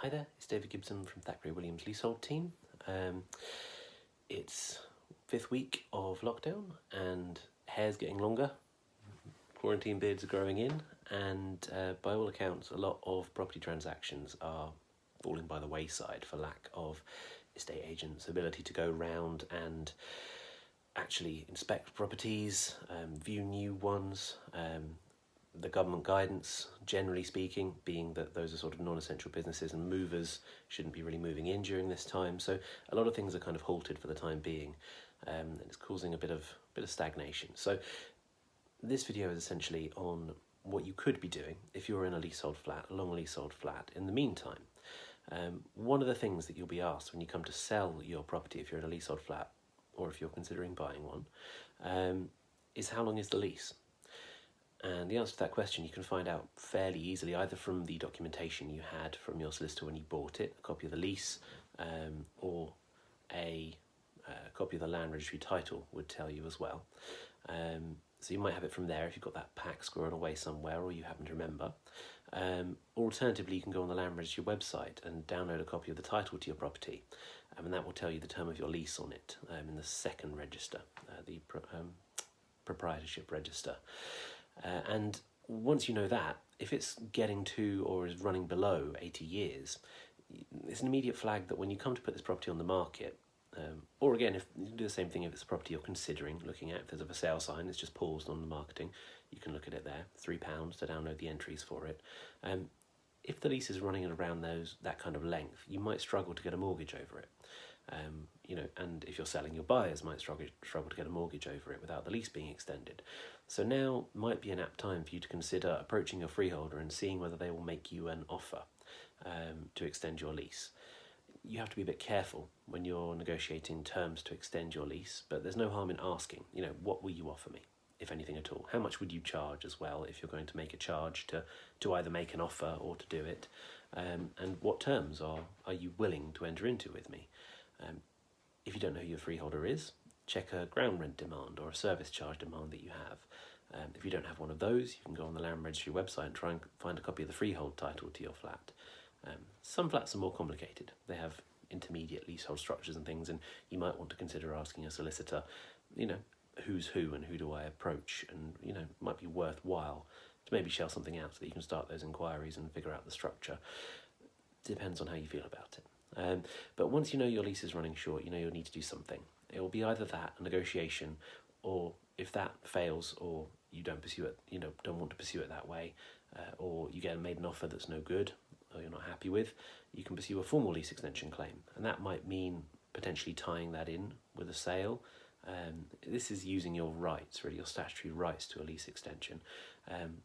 Hi there, it's David Gibson from Thackeray Williams Leasehold team. It's 5th week of lockdown and hair's getting longer, quarantine beards are growing in, and by all accounts a lot of property transactions are falling by the wayside for lack of estate agents' ability to go round and actually inspect properties, view new ones. The government guidance, generally speaking, being that those are sort of non-essential businesses and movers shouldn't be really moving in during this time. So a lot of things are kind of halted for the time being, and it's causing a bit of stagnation. So this video is essentially on what you could be doing if you're in a leasehold flat, a long leasehold flat. In the meantime, one of the things that you'll be asked when you come to sell your property, if you're in a leasehold flat or if you're considering buying one, is how long is the lease? And the answer to that question you can find out fairly easily, either from the documentation you had from your solicitor when you bought it, a copy of the lease, or a copy of the land registry title would tell you as well. So you might have it from there if you've got that pack squirreled away somewhere or you happen to remember. Alternatively, you can go on the land registry website and download a copy of the title to your property, and that will tell you the term of your lease on it in the second register, the proprietorship register. And once you know that, if it's getting to or is running below 80 years, it's an immediate flag that when you come to put this property on the market, or again, if you can do the same thing if it's a property you're considering looking at, if there's a for sale sign, it's just paused on the marketing, you can look at it there, £3 to download the entries for it. If the lease is running at around that kind of length, you might struggle to get a mortgage over it. And if you're selling, your buyers might struggle to get a mortgage over it without the lease being extended. So now might be an apt time for you to consider approaching your freeholder and seeing whether they will make you an offer to extend your lease. You have to be a bit careful when you're negotiating terms to extend your lease, but there's no harm in asking, what will you offer me, if anything at all? How much would you charge as well if you're going to make a charge to either make an offer or to do it? And what terms are you willing to enter into with me? If you don't know who your freeholder is, check a ground rent demand or a service charge demand that you have. If you don't have one of those, you can go on the land registry website and try and find a copy of the freehold title to your flat. Some flats are more complicated. They have intermediate leasehold structures and things, and you might want to consider asking a solicitor, who's who and who do I approach, and it might be worthwhile to maybe shell something out so that you can start those inquiries and figure out the structure. Depends on how you feel about it. But once you know your lease is running short, you'll need to do something. It will be either that, a negotiation, or if that fails or you don't pursue it, don't want to pursue it that way, or you get made an offer that's no good or you're not happy with, you can pursue a formal lease extension claim. And that might mean potentially tying that in with a sale. This is using your rights, really, your statutory rights to a lease extension.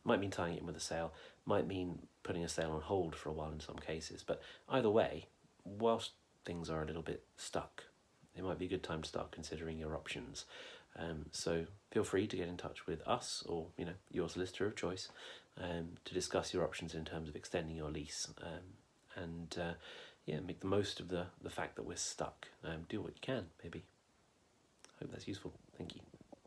Might mean tying it in with a sale, might mean putting a sale on hold for a while in some cases. But either way, whilst things are a little bit stuck, it might be a good time to start considering your options. So feel free to get in touch with us or your solicitor of choice to discuss your options in terms of extending your lease, and make the most of the fact that we're stuck. Do what you can, maybe. Hope that's useful. Thank you.